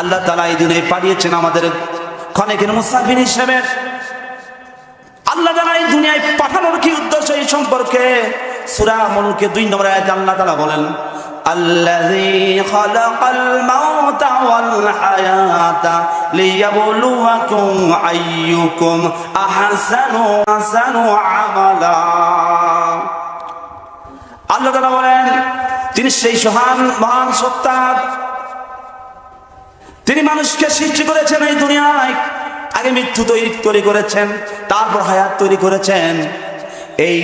আল্লাহ তাআলা এই দুনিয়ায় পাঠিয়েছেন আমাদের ক্ষণিকের মুসাফির হিসেবে। আল্লাহ তাআলা এই দুনিয়ায় পাঠানোর কি উদ্দেশ্য এই সম্পর্কে সূরা মুলকে 2 নম্বর আয়াতে আল্লাহ তাআলা বলেন, আল্লাযী খালাকাল মাউতা ওয়াল হায়াতা লিয়াবলুয়াকুম আইয়ুকুম আহসানু আমালা। আল্লাহ তাআলা বলেন তিনি সেই মহান সত্তা, তিনি মানুষকে সৃষ্টি করেছেন এই দুনিয়ায়। আগে মৃত্যু তৈরি করেছেন, তারপর হায়াত তৈরি করেছেন। এই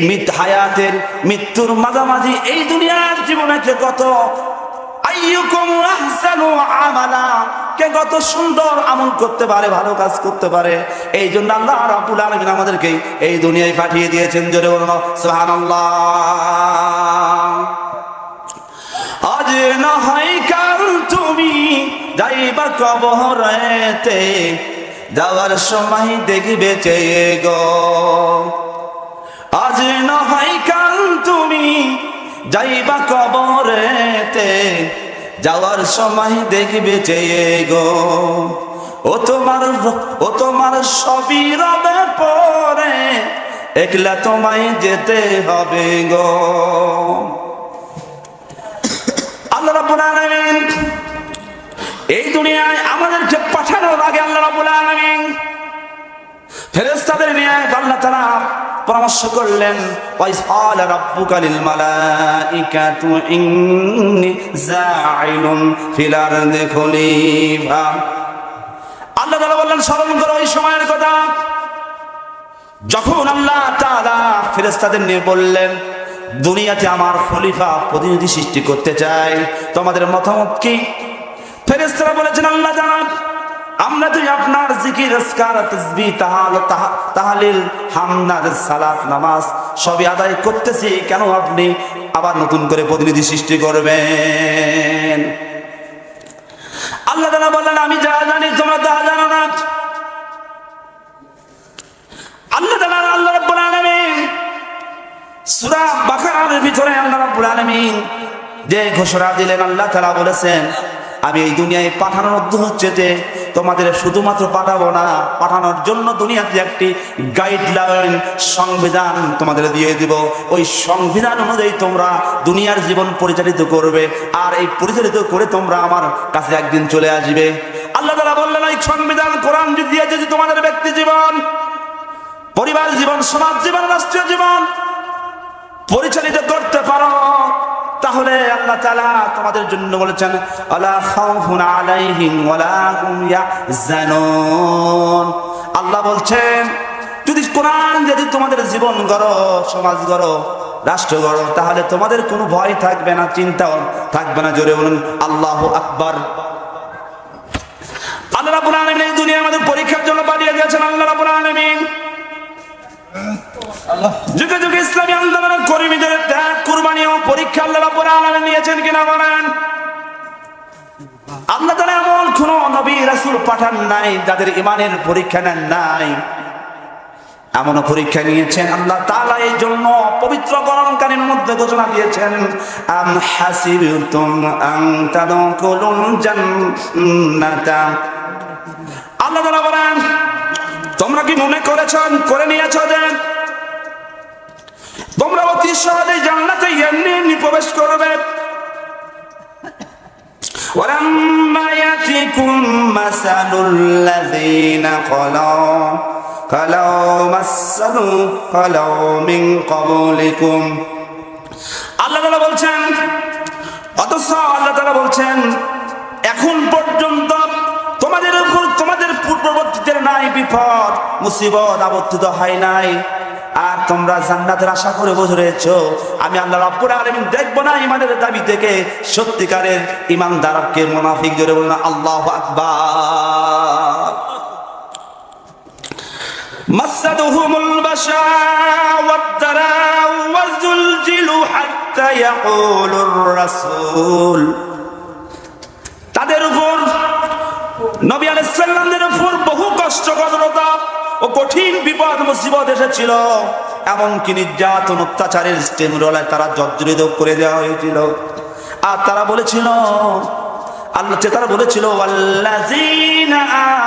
মৃত্যুর মাঝামাঝি এই দুনিয়ার জীবনে কে কত আইয়ুকুম আহসানু আমালা, কে কত সুন্দর আমল করতে পারে, ভালো কাজ করতে পারে। এই জন্য আল্লাহ রাব্বুল আলামিন আমাদেরকে এই দুনিয়ায় পাঠিয়ে দিয়েছেন। জোরে বলুন সুবহানাল্লাহ। আজ না হয় কাল তুমি যাইবা কবরেতে, যাওয়ার সময় দেখবে চেয়ে গো। আজ না হয় কাল তুমি যাইবা কবরেতে, যাওয়ার সময় দেখবে চেয়ে গো। ও তোমার সবই রবে পরে, একলা তোমায় যেতে হবে গো। আল্লাহ রাব্বুল আলামিন এই দুনিয়ায় আমাদেরকে পাঠানোর আগে আল্লাহ রাব্বুল আলামিন ফেরেশতাদের নিয়ে আল্লাহ তাআলা পরামর্শ করলেন, ওয়াইস ক্বালা রাব্বুকা লিল মালাইকাতু ইন্নী জাঈলুন ফিল আরদি খলিফা। আল্লাহ তাআলা বললেন স্মরণ করো ওই সময়ের কথা যখন আল্লাহ তাআলা ফেরেশতাদের নিয়ে বললেন দুনিয়াতে আমার খলিফা প্রতিনিধি সৃষ্টি করতে চাই, তোমাদের মতামত কি? ফেরেশতারা বলেছেন আল্লাহ জানান, আমরা তো আপনার জিকির আজকার তাসবিহ তাহলিল হামদ সালাত নামাজ সবই আদায় করতেছি, কেন আপনি আবার নতুন করে প্রতিনিধি সৃষ্টি করবেন? আল্লাহ তাআলা বললেন আমি যা জানি তোমরা তা জানো না। আল্লাহ রাব্বুল আলামিন সূরা বাকারার ভিতরে আল্লাহ রাব্বুল আলামিন যে ঘোষণা দিলেন, আল্লাহ তাআলা বলেছেন আমি এই দুনিয়ায় পাঠানোর উদ্দেশ্য হচ্ছে যে তোমাদের শুধুমাত্র পাঠাবো না, পাঠানোর জন্য দুনিয়াতে একটি গাইডলাইন সংবিধান তোমাদের দিয়ে দিব। ওই সংবিধান অনুযায়ী তোমরা দুনিয়ার জীবন পরিচালিত করবে, আর এই পরিচালিত করে তোমরা আমার কাছে একদিন চলে আসবে। আল্লাহ তাআলা বললেন এই সংবিধান কোরআন দিয়ে যদি তোমাদের ব্যক্তি জীবন, পরিবার জীবন, সমাজ জীবন, রাষ্ট্রীয় জীবন পরিচালিত করতে পারো, তাহলে আল্লাহ তাআলা তোমাদের জন্য বলেছেন আলা খাউফুন আলাইহিম ওয়ালা হুম ইয়াহজানুন। আল্লাহ বলছেন যদি কোরআন যদি তোমাদের জীবন গড়ো, সমাজ গড়ো, রাষ্ট্র গড়ো, তাহলে তোমাদের কোনো ভয় থাকবে না, চিন্তাও থাকবে না। জোরে বলুন আল্লাহু আকবার। আল্লাহ রাব্বুল আলামিন এই দুনিয়া আমাদের পরীক্ষার জন্য পাঠিয়ে দিয়েছেন। আল্লাহ রাব্বুল আলামিন যুগে যুগে ইসলামী আন্দোলনের কর্মীদের ত্যাগ, কুরবানি ও পরীক্ষা আল্লাহ রাব্বুল আলামিন নিয়েছেন কিনা বলেন? আল্লাহ তাআলা এমন কোন নবী রাসূল পাঠান নাই যাদের ঈমানের পরীক্ষা নেন নাই, এমন পরীক্ষা নিয়েছেন আল্লাহ তাআলা। এই জন্য পবিত্র কোরআনের মধ্যে ঘোষণা দিয়েছেন আম হাসিবতুম আন তাদখুলুল জান্নাতা। আল্লাহ তাআলা বলেন তোমরা কি মনে করে নিয়েছো যে তোমরা অতি সহজেই জান্নাতে এমনি প্রবেশ করবে? ওয়ালাম্মা ইয়াতিকুম মাসালুল লাযীনা খালাউ মিন ক্বাবলিকুম। আল্লাহ তাআলা বলছেন, অথচ আল্লাহ তাআলা বলছেন এখন পর্যন্ত তোমাদের উপর তোমাদের পূর্ববর্তীদের নাই বিপদ মুসিবত আবর্তিত হয় নাই, আর তোমরা জান্নাতের আশা করে বসে রয়েছো। আমি আল্লাহ রাব্বুল আলামিন দেখব না ইমানের দাবি থেকে সত্যিকারের ইমানদারকে মুনাফিক। জোরে বলুন আল্লাহু আকবার। মাসাদুহুমুল বাশা ওয়াদ-দারা ওয়াজুলজিলু হাত্তা ইয়াকুলুর রাসূল। তাদের উপর নবী আলাইহিস সালামের উপর বহু কষ্ট কদরতা ও কঠিন বিপদ মুসিবত এসেছিল, এমনকি নির্যাতন অত্যাচারের স্টেমরোলায় তারা জর্জরিত করে দেওয়া হয়েছিল। আর তারা বলেছিল আল্লাহ তারা বলেছিল ওয়াল্লাযীনা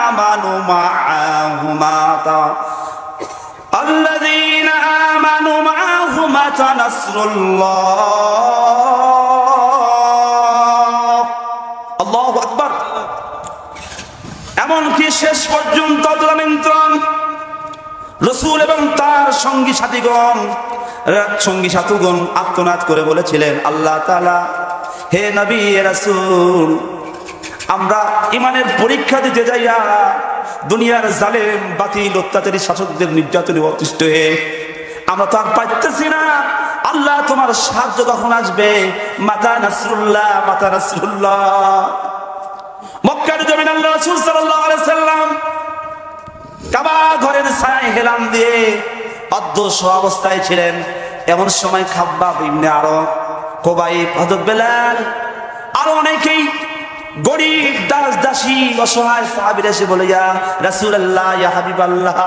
আমানু মাআহু মাতা আল্লাযীনা আমানু মাআহু মাতা নাসরুল্লাহ। আল্লাহু আকবার। এমনকি শেষ পর্যন্ত নিয়ন্ত্রণ রাসূল এবং তার সঙ্গী সাথীগণ আত্মনাদ করে বলেছিলেন, আল্লাহ তাআলা, হে নবী রাসূল, আমরা ইমানের পরীক্ষা দিতে যাইয়া দুনিয়ার জালেম বাতিল অত্যাচারী শাসকদের নির্যাতনে অতিষ্ঠ হয়ে আমরা তো আর পাইতেছি না। আল্লাহ তোমার সাহায্য কখন আসবে? মাতা নাসরুল্লাহ, মাতা নাসরুল্লাহ। মক্কার জমিন আল্লাহ রাসূল সাল্লাল্লাহু আলাইহি সাল্লাম কাবা ঘরের ছায়ায় হেলান দিয়ে অদৃশ্য অবস্থায় ছিলেন। এমন সময় খাব্বাব ইবনে আরব, খুবাইব, হযরত বেলাল, আরো অনেকেই গরিব দাস দাসী অসহায় সাহাবীরা এসে বলে, ইয়া রাসূলুল্লাহ, ইয়া হাবিবাল্লাহ,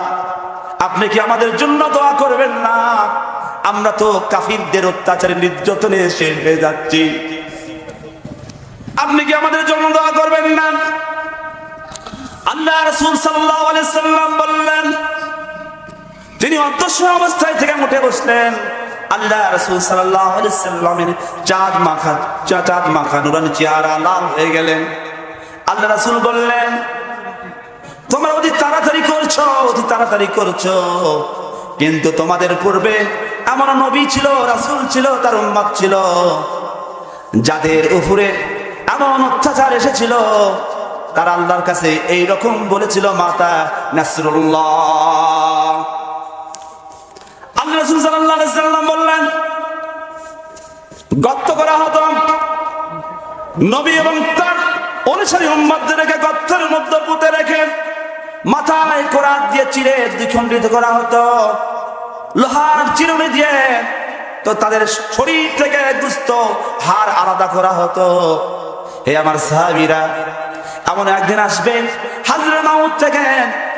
আপনি কি আমাদের জন্য দোয়া করবেন না? আমরা তো কাফিরদের অত্যাচারে নির্যাতনে শেষ হয়ে যাচ্ছি, আপনি কি আমাদের জন্য দোয়া করবেন না? আল্লাহ রাসূল সাল্লাল্লাহু আলাইহি সাল্লাম বললেন, তিনি অদৃশ্য অবস্থায় থেকে উঠে বসলেন। আল্লাহ রাসূল সাল্লাল্লাহু আলাইহি সাল্লামের চাঁদ মাখা নুরানি চেহারা লাল হয়ে গেলেন। আল্লাহ রাসূল বললেন, তোমরা অতি তাড়াতাড়ি করছো, কিন্তু তোমাদের পূর্বে এমন নবী ছিল, রাসূল ছিল, তার উম্মত ছিল, যাদের উপরে এমন অত্যাচার এসেছিল, তারা আল্লাহর কাছে এই রকম বলেছিল, মাতা নাসরুল্লাহ। আল্লাহ রাসূল সাল্লাল্লাহু আলাইহি সাল্লাম বললেন, গর্ত করা হতো, নবী এবং তার অনুসারী উম্মতদেরকে গর্তের মধ্যে পুঁতে রেখে মাথায় কোরাত দিয়ে চিরে দ্বিখণ্ডিত করা হতো, লোহার চিরুনি দিয়ে তো তাদের শরীর থেকে গোশত হাড় আলাদা করা হতো। হে আমার সাহাবীরা, এমন একদিন আসবে হাজরে মাউত থেকে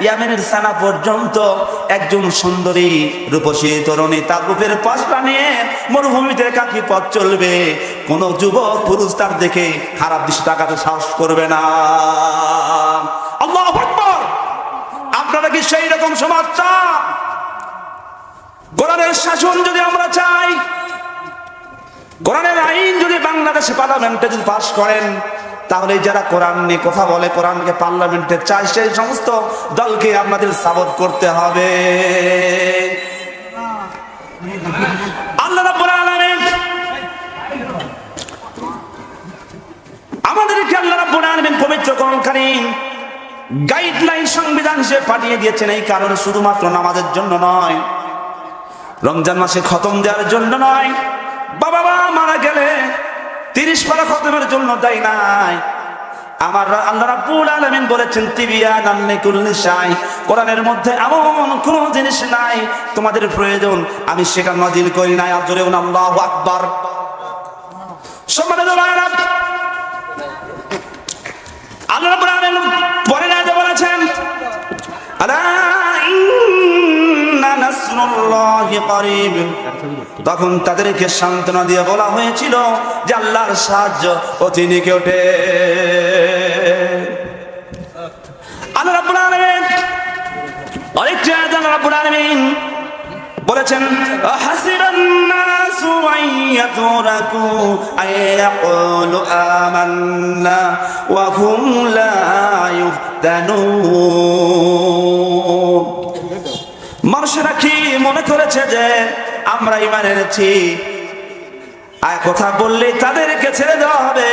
ইয়ামেনের সানা পর্যন্ত একজন সুন্দরী রূপসী তরুণী তার রূপের পাশটা নিয়ে মরুভূমিতে কাকি পথ চলবে, কোন যুবক পুরুষ তার দেখে খারাপ দৃষ্টি তাকাতে সাহস করবে না। আল্লাহু আকবার। আপনারা কি সেই রকম সমাজ চান? কোরআনের শাসন যদি আমরা চাই, কোরআনের আইন যদি বাংলাদেশে পার্লামেন্টে যদি পাস করেন, তাহলে যারা কোরআন নিয়ে কথা বলে, কোরআনকে পার্লামেন্টে চায়, সেই সমস্ত দলকে আপনাদের সাপোর্ট করতে হবে। আল্লাহ রাব্বুল আলামিন আমাদেরকে আল্লাহ রাব্বুল আলামিন পবিত্র কোরআন কারীম গাইডলাইন সংবিধান হিসেবে পাঠিয়ে দিয়েছেন। এই কারণে শুধুমাত্র নামাজের জন্য নয়, রমজান মাসে খতম দেওয়ার জন্য নয়, বাবা মা মারা গেলে 30 পারা খতমের জন্য দেয় নাই। আমার আল্লাহ রাব্বুল আলামিন বলেছেন, তিবিয়ানান লিকুল্লি শাই, কোরআনের মধ্যে এমন কোন জিনিস নাই তোমাদের প্রয়োজন আমি সেটা নাযিল করি নাই। আর জোরে বলুন আল্লাহু আকবার। সম্মানিত ভাইরা, আল্লাহ রাব্বুল আলামিন পরে আয়াতে বলেছেন, আলা ইন্না নাসরুল্লাহি করিব। তখন তাদেরকে সান্ত্বনা দিয়ে বলা হয়েছিল যে আল্লাহর সাহায্য অতি নিকটে। আল্লাহ রাব্বুল আলামিন আরেকটা আয়াতে আল্লাহ রাব্বুল আলামিন বলেছেন, হাসিবান নাসু আইয়াতুরাকু আইয়াকুলু আমান্না ওয়া হুম লা ইফতানুন। মানুষেরা কি মনে করেছে যে আমরা ঈমান এনেছি, আর কথা বললে তাদেরকে ছেড়ে দেওয়া হবে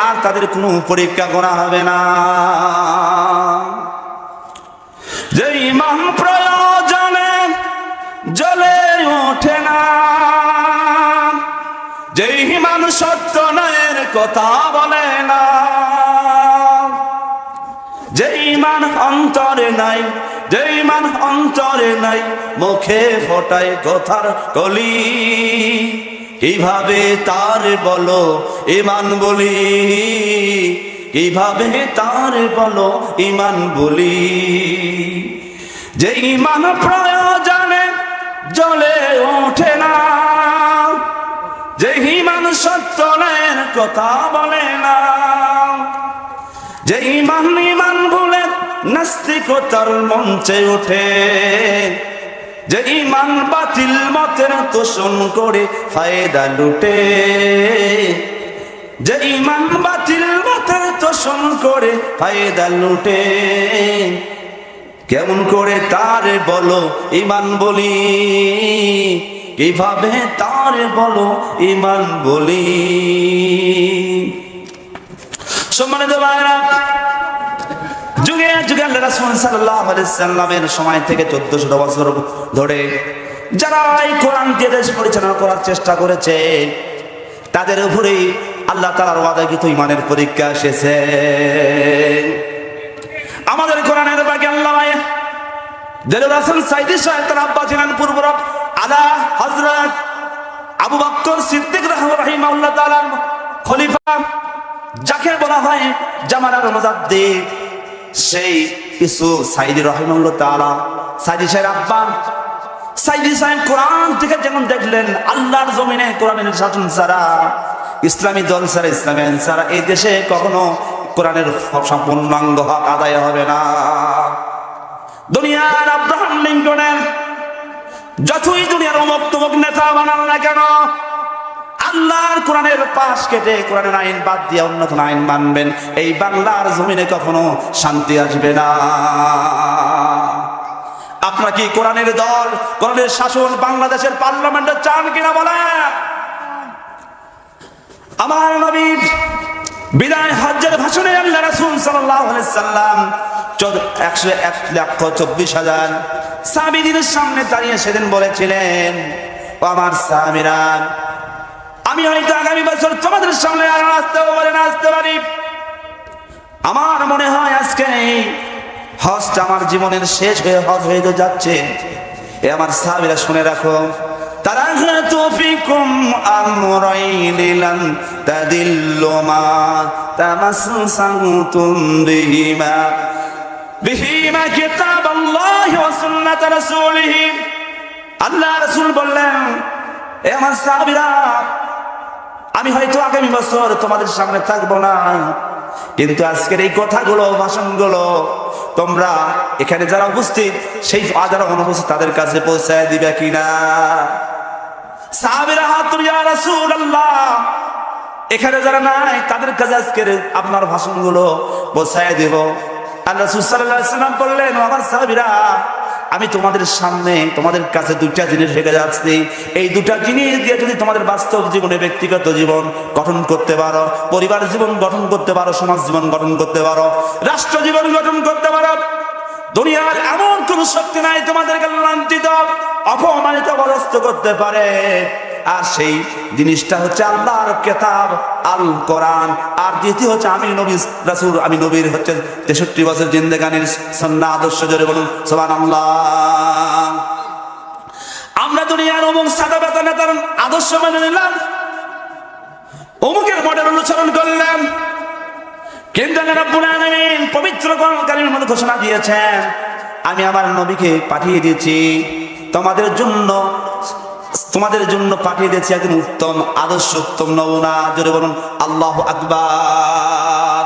আর তাদের কোনো পরীক্ষা করা হবে না? যে ঈমান প্রয়োজনে জ্বলে ওঠে না, যে ঈমান সত্য নয়ের কথা বলে না, যে ঈমান অন্তরে নাই, যে ঈমান অন্তরে নাই, মুখে ফোটায় কথার কলি, কিভাবে তার বলো ঈমান বলি, কিভাবে তার বলো ঈমান বলি? যে ঈমান প্রয়োজনে জ্বলে ওঠে না, যে ঈমান সত্য নয়ের কথা বলে না, যে ইমান ইমান বলে নাস্তিকতার মঞ্চে ওঠে, যে ইমান বাতিল মতের তোষণ করে ফায়দা লুটে, যে ইমান বাতিল মতের তোষণ করে ফায়দা লুটে, কেমন করে তারে বলো ইমান বলি, কিভাবে তারে বলো ইমান বলি। সম্মানিত ভাইরা, যুগে যুগে আল্লাহ রাসূল সাল্লাল্লাহু আলাইহি সাল্লামের সময় থেকে 1400 বছর ধরে যারা এই কোরআন দিয়ে দেশ পরিচালনা করার চেষ্টা করেছে, তাদের উপরেই আল্লাহ তাআলার ওয়াদাকৃত ঈমানের পরীক্ষা এসেছে। আমাদের কোরআনের বাকি আল্লাহ দেলোয়ার হাসান সাইদি সাহেব তার আব্বা ছিলেন পূর্বরব আলা হযরত আবু বকর সিদ্দিক রাহিমাহুল্লাহ তাআলার খলিফা, যাকে বলা হয় জামানার মুজাদ্দিদ। সেই ইসু সাইদি রাহিমাহুল্লাহ তাআলা, সাইদি সাহেব আব্বা সাইদি সাহেব কোরআন থেকে যেমন দেখলেন আল্লাহর জমিনে কোরআনের শাসন ছাড়া, ইসলামী দল ছাড়া, ইসলামী আইন ছাড়া এই দেশে কখনো কোরআনের সম্পূর্ণাঙ্গ হক আদায় হবে না। দুনিয়ার আব্রাহাম লিঙ্কনের যতই দুনিয়ার অমুক তমুক নেতা বানান না কেন, আল্লাহর কোরআনের পাশ কেটে কোরআনের আইন বাদ দিয়ে অন্য কোন আইন মানবেন, এই বাংলার জমিনে কখনো শান্তি আসবে না। আপনারা কি কোরআনের দল, কোরআনের শাসন বাংলাদেশের পার্লামেন্টে চান কিনা বলেন? আমার নবী বিদায় হজ্জের ভাষণে আল্লাহ রাসূল সাল্লাল্লাহু আলাইহি সাল্লাম 1,24,000 সাহাবীদের সামনে দাঁড়িয়ে সেদিন বলেছিলেন, ও আমার সাহাবীরা, আমি হয়তো আগামী বছর তোমাদের সামনে আর আসতেও পারি না, আসতে পারি। আমার মনে হয় আজকে এই হজটা আমার জীবনের শেষ হয়ে হজ হয়ে যাচ্ছে। এ আমার সাহাবীরা শুনে রাখো, তারাখাতু ফিকুম আমরাইন লান তাদিল্লু মা তামাসসাকুম বিহিমা কিতাবাল্লাহি ওয়া সুন্নাত রাসূলিহি। আল্লাহ রাসূল বললেন, এ আমার সাহাবীরা, আমি হয়তো আগামী বছর তোমাদের সামনে থাকবো না, কিন্তু আজকের এই কথাগুলো, ভাষণগুলো তোমরা এখানে যারা উপস্থিত, সেই যারা অনুপস্থিত তাদের কাছে পৌঁছায় দিবে কিনা? সাহাবীরা হাত তুলে, ইয়া রাসূলুল্লাহ, এখানে যারা নাই তাদের কাছে আজকের আপনার ভাষণগুলো পৌঁছায় দেব। আল্লাহ রাসূল সাল্লাল্লাহু আলাইহি ওয়াসাল্লাম বললেন, আমার সাহাবীরা, আমি তোমাদের সামনে তোমাদের কাছে দুইটা জিনিস রেখে যাচ্ছি, এই দুটা জিনিস দিয়ে যদি তোমাদের বাস্তব জীবনে ব্যক্তিগত জীবন গঠন করতে পারো, পরিবার জীবন গঠন করতে পারো, সমাজ জীবন গঠন করতে পারো, রাষ্ট্র জীবন গঠন করতে পারো, দুনিয়ার এমন কোন শক্তি নাই তোমাদেরকে লাঞ্ছিত, অপমানিত, পরাস্ত করতে পারে। আর সেই জিনিসটা হচ্ছে আল্লাহর কিতাব আল কোরআন, আর দ্বিতীয় হচ্ছে আমি নবী রাসূল, আমি নবীর হচ্ছে 63 বছর জিন্দেগানির সুন্নাহ আদর্শ। জোরে বলুন সুবহানাল্লাহ। আমরা দুনিয়ার অমুক সাদা বেতা নেতার আদর্শ মেনে নিলাম, অমুকের মডেল অনুসরণ করলাম, কিন্তু আল্লাহ রাব্বুল আলামিন পবিত্র কোরআন কারীমের মধ্যে ঘোষণা দিয়েছেন, আমি আমার নবীকে পাঠিয়ে দিয়েছি তোমাদের জন্য পাঠিয়ে দিয়েছি একজন উত্তম আদর্শ, উত্তম নমুনা। জোরে বলুন আল্লাহু আকবার।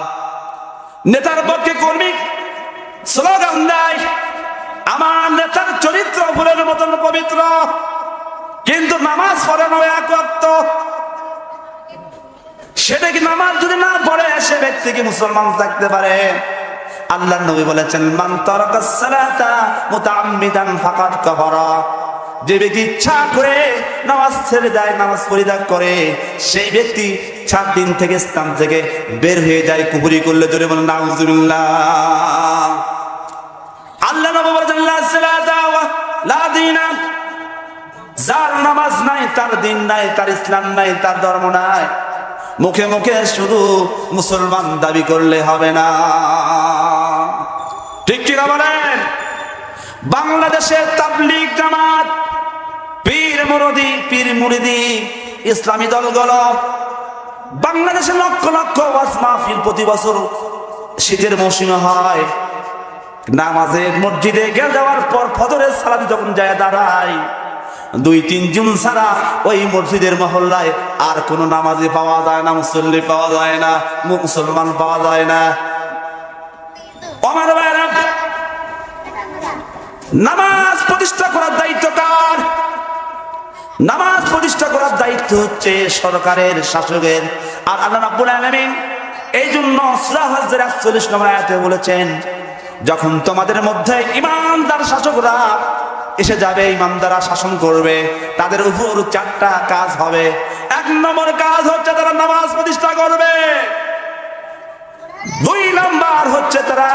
নেতার পক্ষে কর্মী স্লোগান দেয়, আমার নেতার চরিত্র ফুলের মতন পবিত্র, কিন্তু নামাজ পড়ানো এক ওয়াক্ত, সেটা কি নামাজ যদি না পড়ে সে ব্যক্তি কি মুসলমান থাকতে পারে? আল্লাহর নবী বলেছেন, মান তারাকাস সালাতা মুতাআম্মিদান ফাকাদ কাফারা। যে ব্যক্তি ইচ্ছা করে নামাজ ছেড়ে দেয়, নামাজ পরিত্যাগ করে, সেই ব্যক্তি 4 দিন থেকে ইসলাম থেকে বের হয়ে যায়, কুফরি করলে। জোরে বলেন নাউজুবিল্লাহ। আল্লাহ নবী বলেছেন, লা সালাতা ওয়া লা দীনা, যার নামাজ নাই তার দিন নাই, তার ইসলাম নাই, তার ধর্ম নাই। মুখে মুখে শুধু মুসলমান দাবি করলে হবে না, ঠিক কিনা বলেন? বাংলাদেশের তাবলীগ জামাত, পীর মুরিদি ইসলামী দলগুলো বাংলাদেশে লক্ষ লক্ষ ওয়াজ মাহফিল প্রতি বছর শীতের মৌসুমে হয়। নামাজে মসজিদে গেলে যাওয়ার পর ফজরের সালাতে যখন যায় দাঁড়ায়, 2-3 জন ছাড়া ওই মসজিদের মহল্লায় আর কোনো নামাজি পাওয়া যায় না, মুসল্লি পাওয়া যায় না, মুসলমান পাওয়া যায় না। নামাজ প্রতিষ্ঠা করার দায়িত্ব কার? নামাজ প্রতিষ্ঠা করার দায়িত্ব হচ্ছে সরকারের, শাসকের। আর আল্লাহ রাব্বুল আলামিন এই জন্য সূরা হজের ৪৮ নম্বর আয়াতে বলেছেন, যখন তোমাদের মধ্যে ইমানদার শাসকরা এসে যাবে, ইমানদাররা শাসন করবে, তাদের উপর ৪টা কাজ হবে। ১ নম্বর কাজ হচ্ছে তারা নামাজ প্রতিষ্ঠা করবে। ২ নম্বর হচ্ছে তারা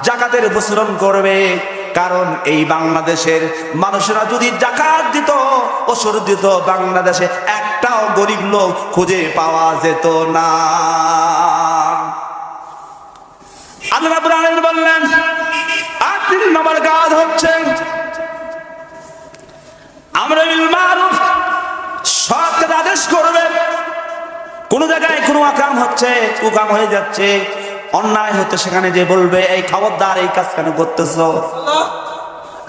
যাকাতের প্রচলন করবে। কারণ এই বাংলাদেশের মানুষেরা যদি যাকাত দিত, ওসর দিত, বাংলাদেশে একটাও গরিব লোক খুঁজে পাওয়া যেত না। আল্লাহ রাব্বুল আলামিন বললেন, আর ৩ নম্বর কাজ হচ্ছে আমর বিল মারুফ, সৎ কাজ আদেশ করবে। কোন জায়গায় কোনো আকাম হচ্ছে, কুকাম হয়ে যাচ্ছে, অন্যায় হচ্ছে, সেখানে যে বলবে এই খবরদার, এই কাজ কেন করতেছো?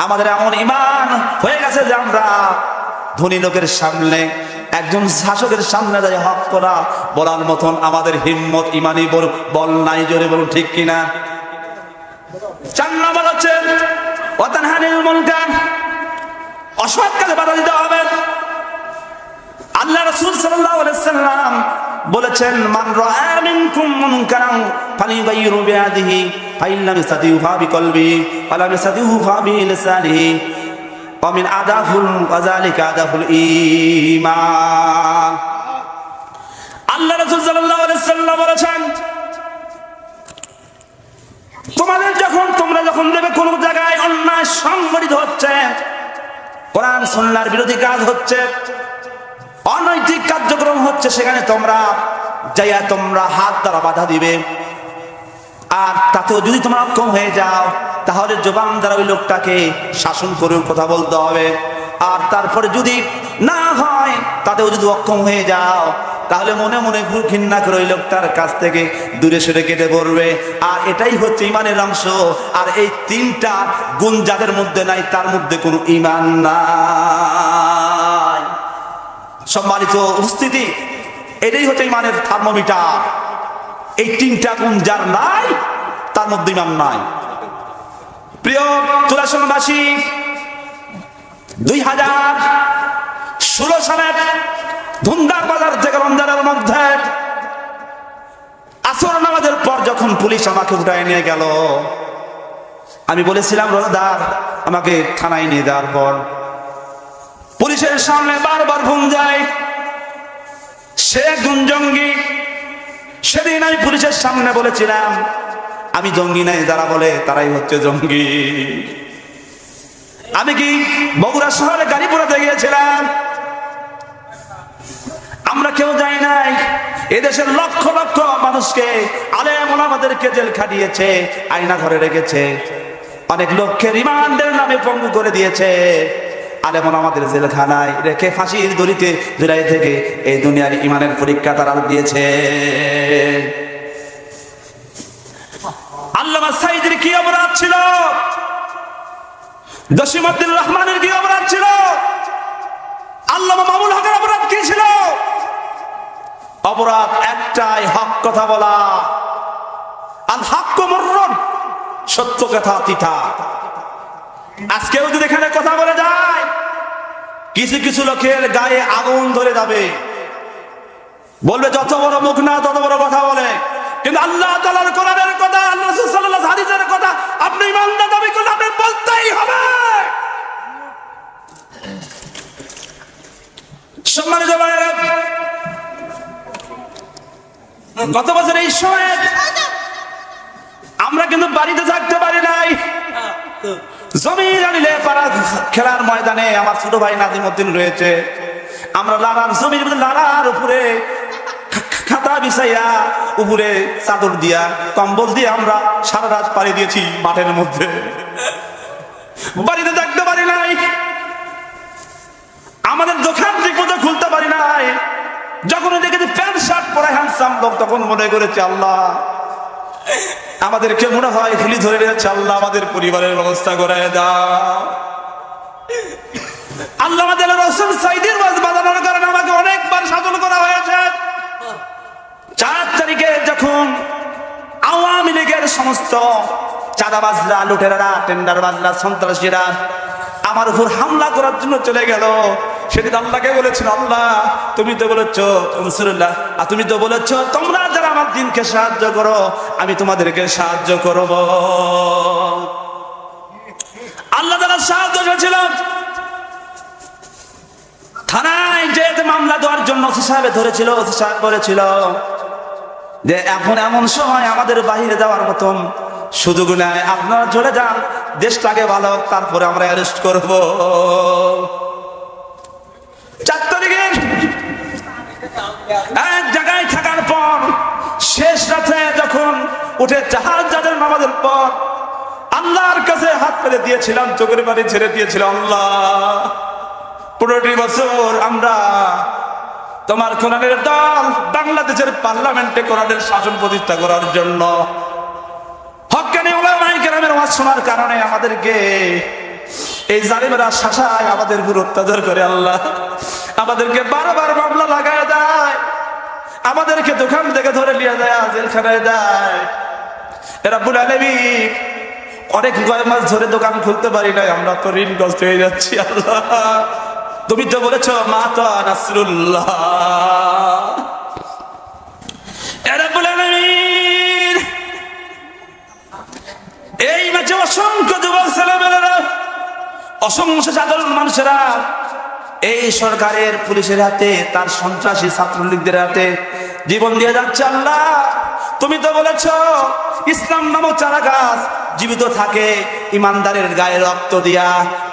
আমাদের এমন ঈমান হয়ে গেছে যে আমরা ধনী লোকের সামনে, একজন শাসকের সামনে দাঁড়িয়ে হক করা বলার মতন আমাদের হিম্মত, ইমানি বল নাই। জোরে বলুন ঠিক কিনা? ৪ নম্বর হচ্ছে ওয়াতানহানিল মুনকার, অসৎ কাজে বাধা দিতে হবে। আল্লাহ রাসূল সাল্লাল্লাহু আলাইহি ওয়াসাল্লাম বলেছেন, মান রাআ মিনকুম মুনকারান ফালিয়ুগাইয়িরু বিয়াদিহি ফাইন লাম ইয়াস্তাতিউ ফাবিকলবিহি ওয়া লাম ইয়াস্তাতিউ ফাবিলিসানিহি ওয়া মিন আদাফুল ওয়াযালিকা আদাফুল ঈমান। আল্লাহ রাসূল সাল্লাল্লাহু আলাইহি ওয়াসাল্লাম বলেছেন, তোমরা যখন দেখবে কোন জায়গায় অন্যায় সংঘটিত হচ্ছে, কোরআন সুন্নাহর বিরোধী কাজ হচ্ছে, অনৈতিক কার্যক্রম হচ্ছে, সেখানে তোমরা হাত দ্বারা বাধা দিবে। আর তাতেও যদি তোমরা অক্ষম হয়ে যাও, তাহলে জবান দ্বারা ওই লোকটাকে শাসন করে কথা বলতে হবে। আর তারপরে যদি না হয়, তাতেও যদি অক্ষম হয়ে যাও, তাহলে মনে মনে ঘৃণা করে ওই লোকটার কাছ থেকে দূরে সরে কেটে পড়বে। আর এটাই হচ্ছে ইমানের অংশ। আর এই 3টা গুণ যাদের মধ্যে নাই, তার মধ্যে কোনো ইমান নাই। সম্মানিত উপস্থিতি, এটাই হচ্ছে ইমানের থার্মোমিটার। এই 3টা গুণ যার নাই, তার মধ্যে ইমান নাই। প্রিয় চুলাশনবাসী, 2016 সালের ধুমদার বাজার থেকে রমজানের মধ্যে আসর নামাজের পর যখন পুলিশ আমাকে উঠায় নিয়ে গেল, আমি বলেছিলাম রোজাদার, আমাকে থানায় নিয়ে যাওয়ার পর পুলিশের সামনে বারবার ফোন যায়, সে একজন জঙ্গি। সেদিন আমি পুলিশের সামনে বলেছিলাম, আমি জঙ্গি নাই, যারা বলে তারাই হচ্ছে জঙ্গি। আমি কি বগুড়া শহরে গাড়ি পোড়াতে গিয়েছিলাম? আমরা কেউ যাই নাই। এদেশের লক্ষ লক্ষ মানুষকে, আলেম ওলামাদেরকে জেল খাটিয়েছে, আয়না ঘরে রেখেছে, অনেক লোককে রিমান্ডের নামে পঙ্গু করে দিয়েছে। আলেম ওলামাদের জেলখানায় রেখে ফাঁসির দড়িতে ঝুলাই থেকে এই দুনিয়ার ইমানের পরীক্ষা তারা দিয়েছে। আল্লামা সাঈদীর কি অপরাধ ছিল? জসিমউদ্দিন রহমানের কি অপরাধ ছিল? আল্লামা মামুনুল হকের অপরাধ কি ছিল? অপরাধ একটাই, হক কথা বলা। আল হাক্কু মুররুন, সত্য কথা তিতা। আজকেও যদি এখানে কথা বলে যায়, কিছু কিছু লোকের গায়ে আগুন ধরে যাবে, বলবে যত বড় মুখ না তত বড় কথা বলে। কিন্তু আল্লাহ তাআলার কোরআনের কথা, আল্লাহ রাসূল সাল্লাল্লাহু আলাইহি হাদিসের কথা আপনি ইমানদার দাবি করলে আপনি বলতেই হবে। সম্মানিত ভাইরা, গত বছর এই সময় আমরা কিন্তু বাড়িতে থাকতে পারি নাই। জমির আনিলে পাড়া খেলার ময়দানে আমার ছোট ভাই নাজিমউদ্দিন রয়েছে। আমরা লালার জমির লালার উপরে খাতা বিছাইয়া, উপরে চাদর দিয়া, কম্বল দিয়ে আমরা সারা রাত পাড়ি দিয়েছি মাঠের মধ্যে। বাড়িতে থাকতে পারি নাই, আমাদের দোকান ঠিক মতো খুলতে পারি নাই। যখন দেখেছি প্যান্ট শার্ট পরে হ্যান্ডসাম লোক, তখন মনে করেছে আল্লাহ আমাদেরকে মনে হয় ফুলি ধরে রেখেছে, আল্লাহ আমাদের পরিবারের ব্যবস্থা করে দাও। আল্লাহ আমাদের রাসূল সাঈদীর ওয়াজ বাজানোর কারণে আমাকে অনেকবার শাসন করা হয়েছে। 4 তারিখে যখন আওয়ামী লীগের সমস্ত চাঁদাবাজরা, লুটেরারা, টেন্ডারবাজরা, সন্ত্রাসীরা আমার উপর হামলা করার জন্য চলে গেল। সেদিন আল্লাহকে বলেছিল, আল্লাহ তুমি তো বলেছো রাসূলুল্লাহ, আর তুমি তো বলেছো তোমরা যারা আমার দিনকে সাহায্য করো আমি তোমাদেরকে সাহায্য করব। আল্লাহ তাআলা সাহায্য করেছিল। থানায় যে মামলা দেওয়ার জন্য ওসি সাহেব ধরেছিল, ওসি সাহেব বলেছিল যে এখন এমন সময় আমাদের বাইরে যাওয়ার মতন সুযোগ নেই, আপনারা চলে যান, দেশটাকে ভালো হোক, তারপরে আমরা অ্যারেস্ট করব। 4 তারিখে এক জায়গায় থাকার পর শেষ রাতে যখন উঠে জাহাজ যাদের নামাজের পর আল্লাহর কাছে হাত পেতে দিয়েছিলাম, চোখের পানি ছেড়ে দিয়েছিলাম, আল্লাহ 15টি বছর আমরা তোমার কোরআনের দল বাংলাদেশের পার্লামেন্টে কোরআনের শাসন প্রতিষ্ঠা করার জন্য হক্কানি উলামায়ে কেরামের ওয়াজ শোনার কারণে আমাদেরকে এই জালিমেরা শাসায়, আমাদের উপর অত্যাচার করে। আল্লাহ আমাদেরকে বারবার মামলা লাগায় দেয়, আমাদেরকে দোকান থেকে ধরে নিয়ে যায়, জেলখানায় দেয়। রাব্বুল আলামিন অনেক মাস ধরে দোকান খুলতে পারি নাই, আমরা তো ঋণগ্রস্ত হয়ে যাচ্ছি। আল্লাহ তুমি তো বলেছো মাতা নাসরুল্লাহ। রাব্বুল আলামিন এই মাঝে অসংখ্য যুবক ছেলেমেয়েরা, অসংখ্য সাধারণ মানুষেরা এই সরকারের পুলিশের হাতে, তার সন্ত্রাসী ছাত্রলীগদের হাতে জীবন দিয়ে যাচ্ছে। আল্লাহ তুমি তো বলেছো ইসলাম নামক চারা গাছ জীবিত থাকে ইমানদারের গায়ে রক্ত দিয়া,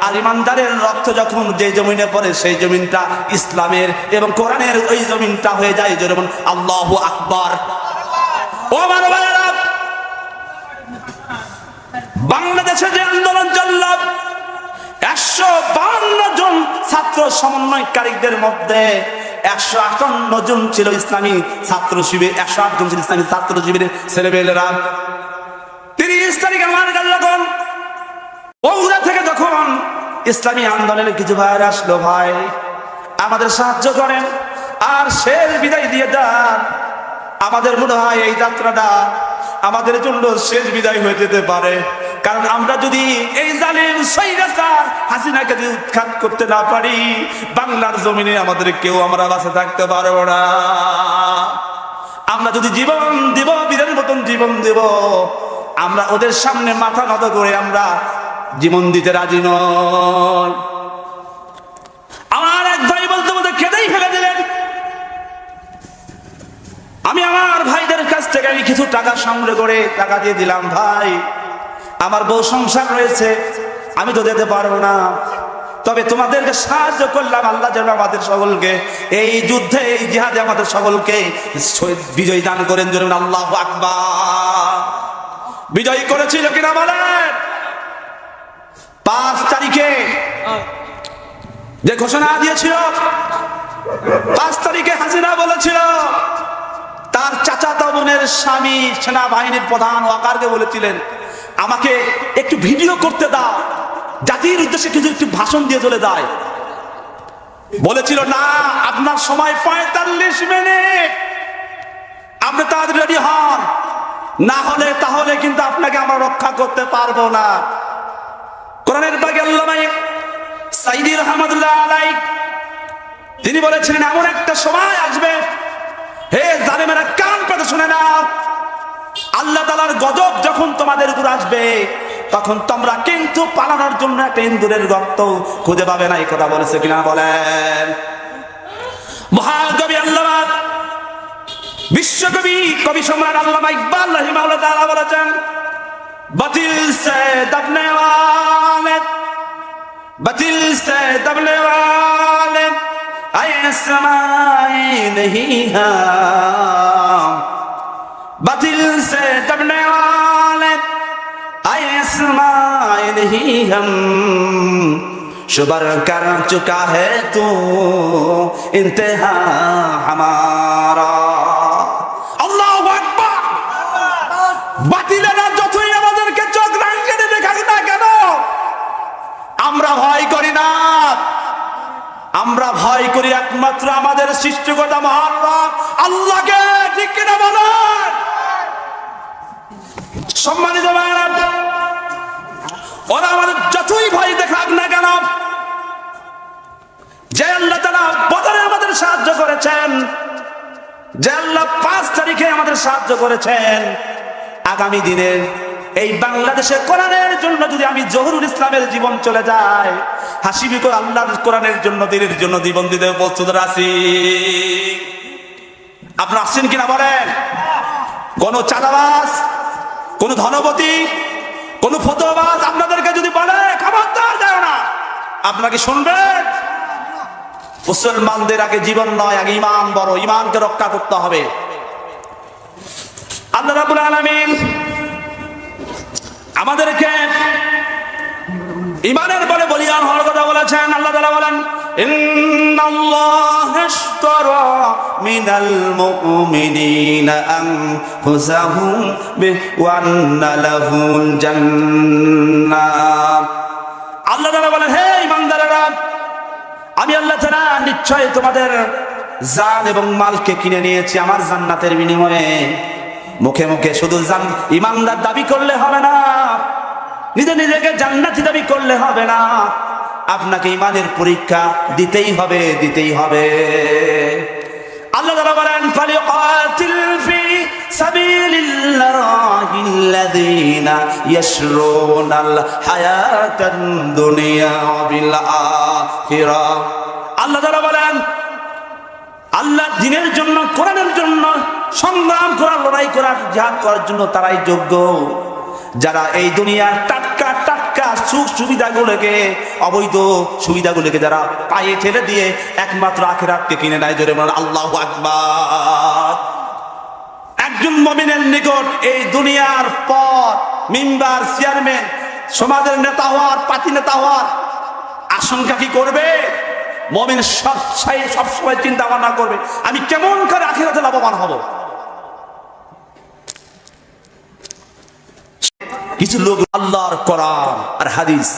আর ইমানদারের রক্ত যখন যে জমিনে পড়ে সেই জমিনটা ইসলামের এবং কোরআনের ওই জমিনটা হয়ে যায় যেমন আল্লাহু আকবার। ও আমার ভাইয়েরা, বাংলাদেশে যে আন্দোলন চলল 152 জন ছাত্র সমন্বয়কারীদের মধ্যে 158 জন ছিল ইসলামী ছাত্র শিবির, 108 জন ছিল ইসলামী ছাত্র শিবিরের ছেলেমেয়েরা। 30 তারিখে আমার কাছে যখন বগুড়া থেকে যখন ইসলামী আন্দোলনের কিছু ভাইরা আসলো, ভাই আমাদের সাহায্য করেন আর শেষ বিদায় দিয়ে দেন, আমাদের মনে হয় এই যাত্রাটা আমাদের জন্য শেষ বিদায় হয়ে যেতে পারে। কারণ আমরা যদি এই জালিম স্বৈরাচার হাসিনাকে যদি উৎখাত করতে না পারি, বাংলার জমিনে আমাদের কেউ আমরা বাঁচে থাকতে পারবো না। আমরা যদি জীবন দিব, বীরের মতন জীবন দেব, আমরা ওদের সামনে মাথা নত করে আমরা জীবন দিতে রাজি নই। আমার এক ভাই বলতে বলতে কেঁদেই ফেলে দিলেন। আমি আমার ভাইদের কাছ থেকে আমি কিছু টাকা সংগ্রহ করে টাকা দিয়ে দিলাম, ভাই আমার বউ সংসার রয়েছে, আমি তো দিতে পারবো না, তবে তোমাদেরকে সাহায্য করলাম, আল্লাহ যেন আমাদের সকলকে এই যুদ্ধে, এই জিহাদে আমাদের সকলকে বিজয় দান করেন। যেন আল্লাহু আকবার। বিজয় করেছিল কিনা বলেন? 5 তারিখে যে ঘোষণা দিয়েছিল, 5 তারিখে হাসিনা বলেছিল তার চাচাতো বোনের স্বামী সেনাবাহিনীর প্রধান ওয়াকারকে বলেছিলেন আমাকে একটু ভিডিও করতে দাও, জাতির উদ্দেশ্যে কিছু একটু ভাষণ দিয়ে চলে যায়। বলেছিল না, আপনার সময় 45 মিনিট, আপনি তাড়াতাড়ি রেডি হন, না হলে তাহলে কিন্তু আপনাকে আমরা রক্ষা করতে পারবো না। কোরআনের পাকে আল্লামা সাইদি রহমাতুল্লাহ আলাইহি তিনি বলেছিলেন এমন একটা সময় আসবে, হে জালেমেরা কান পেতে শুনে নাও, আল্লাহ তাআলার গজব যখন তোমাদের উপর আসবে তখন তোমরা কিন্তু পালানোর জন্য একটা ইন্দুরের রক্ত খুঁজে পাবে না। এই কথা বলেছে কিনা বলেন? মহাকবি আল্লামা বিশ্বকবি কবি সম্রাট আল্লামা ইকবাল রাহিমাহুল্লাহ তাআলা বলেছেন, বাতিল সে দবনে ওয়ালে, বাতিল সে দবনে ওয়ালে আয়ে समाए नहीं हम, बातिल से दबने वाले आए समाए नहीं हम, शुबर कर चुका है तू इंतहा हमारा। अल्लाहु আকবার। বাতিলেরা যতই আমাদেরকে চোখ রাঙিয়ে দেখাক না কেন, আমরা ভয় করি না। আমরা ভয় করি একমাত্র আমাদের সৃষ্টিকর্তা মহান রব আল্লাহকে। ঠিক কিনা বলেন? সম্মানিত ভাইরা, ওরা আমাদের যতই ভয় দেখাক না কেন, যে আল্লাহ তাআলা বদরে আমাদের সাহায্য করেছেন, যে আল্লাহ 5 তারিখে আমাদের সাহায্য করেছেন, আগামী দিনের এই বাংলাদেশে কোরআনের জন্য যদি আমি জহুরুল ইসলামের জীবন চলে যায়, হাসিবি করে আল্লাহর কোরআনের জন্য, দিনের জন্য জীবন দিতে প্রস্তুত আছি। আপনারা আসছেন কিনা বলেন? কোন চাঁদাবাজ, কোন ধনপতি, কোন ফতোয়াবাজ আপনাদেরকে যদি বলে খবরদার যায় না, আপনাকে শুনবেন? মুসলমানদের আগে জীবন নয়, আগে ঈমান বড়, ঈমানকে রক্ষা করতে হবে। আল্লাহ রাব্বুল আলামিন আমাদেরকে ঈমানের বলে বলিয়ান হওয়ার কথা বলেছেন। আল্লাহ তাআলা বলেন, ইন্নাল্লাহা আশতারা মিনাল মুমিনিনা আনফুসাহুম ওয়া আন্না লাহুল জান্নাহ। আল্লাহ তাআলা বলেন, হে ঈমানদারেরা, আমি আল্লাহ তাআলা নিশ্চয় তোমাদের জান এবং মালকে কিনে নিয়েছি আমার জান্নাতের বিনিময়ে। মুখে মুখে শুধু ঈমানদার দাবি করলে হবে না, নিজেকে জান্নাতি দাবি করলে হবে না, আপনাকে ঈমানের পরীক্ষা দিতেই হবে, দিতেই হবে। আল্লাহ তাআলা বলেন, ফালিকাতিল ফি সাবিলিল্লাহিল্লাযীনা ইয়াশরুনাল হায়াতাদ দুনিয়া বিল আখিরাহ। আল্লাহ তাআলা বলেন, আল্লাহর দ্বীনের জন্য, কোরআনের জন্য সংগ্রাম করার, লড়াই করার, জিহাদ করার জন্য তারাই যোগ্য, যারা এই দুনিয়ার টাটকা টাটকা সুখ সুবিধাগুলোকে, অবৈধ সুবিধাগুলোকে যারা পায়ে ঠেলে দিয়ে একমাত্র আখিরাতকে কিনে নেয়। জোরে বলেন আল্লাহু আকবার। একজন মুমিনের নিকট এই দুনিয়ার পথ, মিম্বার, চেয়ারম্যান, সমাজের নেতা হওয়ার, পাতি নেতা হওয়ার আশঙ্কা কি করবে? মুমিন সবসময় চিন্তা ভাবনা করবে, আমি কেমন করে আখিরাতে লাভবান হব। কিছু লোক আল্লাহর কোরআন আর হাদিস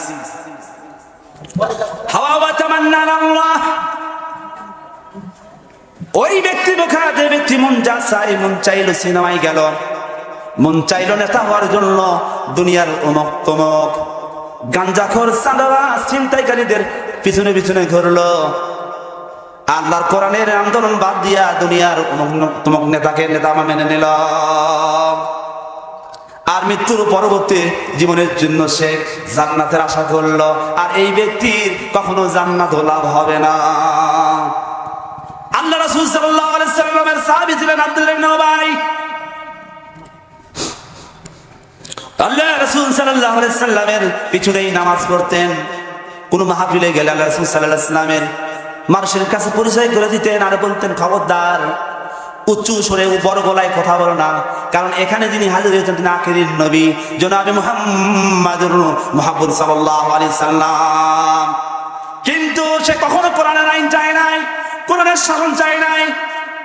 হাওয়া ওয়া তামান্না আল্লাহ, ওই ব্যক্তি বোকা, যে ব্যক্তি মন যা চাই, মন চাইলো সিনেমায় গেল, মন চাইলো নেতা হওয়ার জন্য দুনিয়ার অমুক তমক গাঞ্জাখোর, চাঁদাবাজ, ছিনতাইকারীদের পিছনে পিছনে ঘুরলো। আল্লাহর কোরআনের আন্দোলন বাদ দিয়া দুনিয়ার অমুক নেতাকে নেতা মেনে নিল, আর মৃত্যুর পরবর্তী জীবনের জন্য সে জান্নাতের আশা করলো। আর এই ব্যক্তির কখনো জান্নাত লাভ হবে না। আল্লাহ রাসূল সাল্লাল্লাহু আলাইহি সাল্লামের সাহাবী ছিলেন আব্দুল্লাহ ইবনে উবাই। আল্লাহ রাসূল সাল্লাল্লাহু আলাইহি সাল্লামের পিছনেই নামাজ পড়তেন। কোন মাহফিলে গেলে আল্লাহ রাসূল সাল্লাল্লাহু আলাইহি সাল্লামের মানুষের কাছে পরিচয় করে দিতেন আর বলতেন, খবরদার উচ্চ স্বরে বড় গলায় কথা বলো না, কারণ এখানে যিনি হাজির হয়েছেন তিনি আখিরের নবী জনাবে মুহাম্মাদুর মুহাম্মদ সাল্লাল্লাহু আলাইহি সাল্লাম। কিন্তু সে কখনো কোরআনের আইন চায় নাই, কোরআনের শাসন চায় নাই।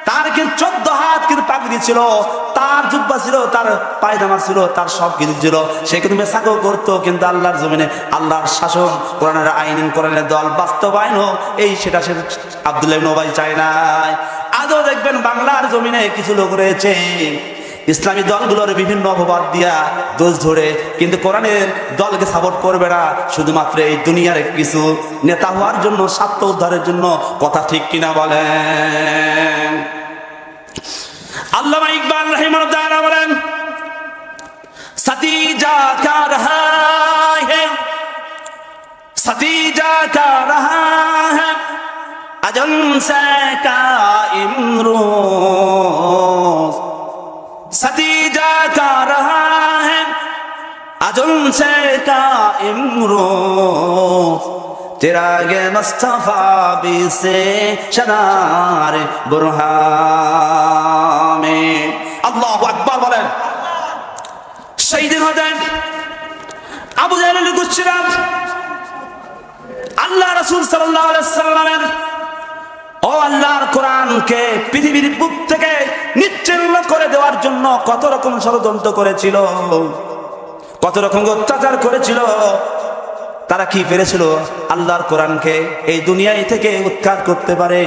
তার কিন্তু 14 হাত কিন্তু পাগড়ি ছিল, তার জুব্বা ছিল, তার পায়জামা ছিল, তার সব কিছু ছিল। সে কিন্তু মেসাকও করতো, কিন্তু আল্লাহর জমিনে আল্লাহর শাসন, কোরআনের আইন, কোরআনের দল বাস্তবায়ন হোক, এই সেটা সে আব্দুল্লাহ ইবনে উবাই চায় নাই। আজও দেখবেন বাংলার জমিনে কিছু লোক রয়েছে ইসলামী দলগুলোর বিভিন্ন অপবাদ দিয়া দোষ ধরে, কিন্তু কোরআনের দলকে সাপোর্ট করবে না, শুধুমাত্র এই দুনিয়ার কিছু নেতা হওয়ার জন্য, স্বার্থ উদ্ধারের জন্য। কথা ঠিক কিনা বলেন? আল্লামা ইকবাল রাহিমাহুল্লাহ বলেন, সতীজা কা রহা है, सतीजा का रहा है अजन से कायम रोज, सतीजा का रहा है अजन से कायम रोज, चिरागे मुस्तफा भी से शरार बुरहान में। अल्लाहु अकबर बोलें। शहीद हदें আবু জাহেল গুচ্ছিরাম আল্লাহ রাসূল সাল্লাল্লাহু আলাইহি সাল্লামের ও আল্লাহর কোরআনকে পৃথিবীর বুক থেকে নিশ্চিহ্ন করে দেওয়ার জন্য কত রকম ষড়যন্ত্র করেছিল, কত রকম অত্যাচার করেছিল। তারা কি পেরেছিল? আল্লাহর কোরআনকে এই দুনিয়ায় থেকে উৎখাত করতে পারে,